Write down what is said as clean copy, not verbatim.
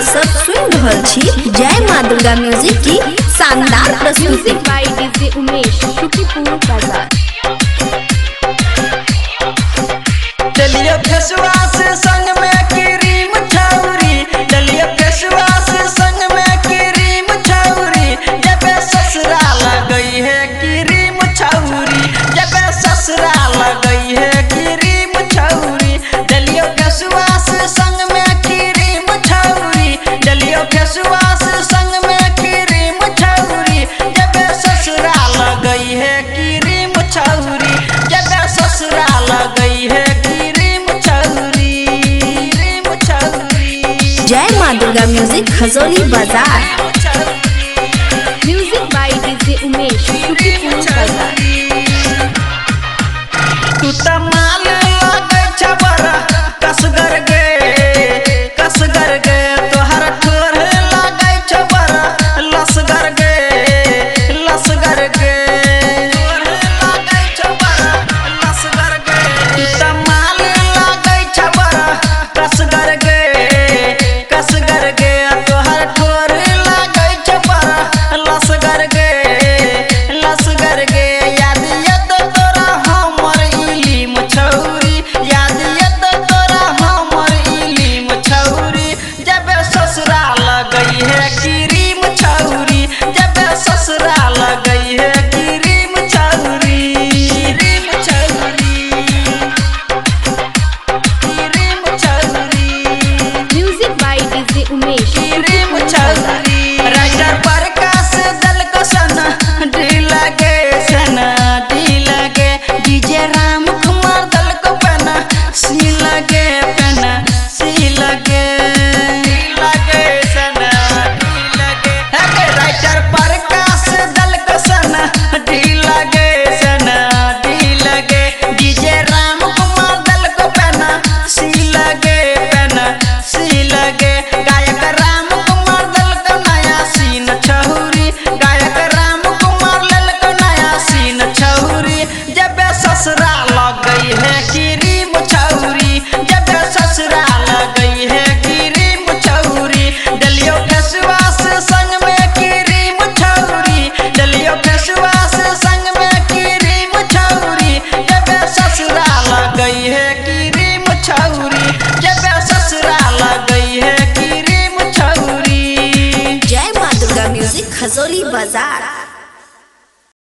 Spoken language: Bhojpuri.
सब सुन रहल छी जय माँ दुर्गा म्यूजिक की शानदार प्रस्तुति बाय डीजे उमेश शुकीपुर बाजार। चलिए फेसवा से संग में क्रीम छौरी, चलिए फेसवा से संग में क्रीम छौरी, जब ससुराल गई है क्रीम छौरी, जब ससुराल गई है क्रीम छौरी, चलिए फेसवा से संग में क्रीम छौरी, चलिए फेसवा से संग में क्रीम छौरी, जब ससुराल गई है क्रीम छौरी, जब ससुराल गई है जय माँ दुर्गा म्यूजिक खजोली बाजार। Music by DJ Umesh Shukipur बाजार। तू त माल लगे छबरा कसगर गे तोहर ठोर लगे छबरा लसगर गे तोहर लगे छबरा लसगर गे। तू त माल लगे छबरा कसगर गे तोहर ठोर लगे छबरा लसगर गे याद यत तोरा हमर इलीम छौरी, याद यत तोरा हमर इलीम छौरी, जब ससुराल गई है क्रीम छौरी, जब ससुराल गई है क्रीम छौरी, क्रीम छौरी, क्रीम छौरी, music by DJ Umesh cream छौरी। राइटर प्रकाश दल को सना ढीला गे डीजे राम कुमार दल को पना सी लगे सना राइटर प्रकाश दल को सना ढीला गे डीजे राम कुमार दल को पना सी लगे गायक राम कुमार दल को नया सीन छौरी, गायक राम कुमार दल को नया सीन छौरी, जब ससुराल गई है क्रीम छौरी, जब ससुराल गई है क्रीम छौरी, डलियो फेसवा से संग में क्रीम छौरी, डलियो फेसवा से संग में क्रीम छौरी, जब ससुराल गई है क्रीम छौरी, जब ससुराल गई है क्रीम छौरी। जय माँ दुर्गा म्यूजिक खजोली बाजार।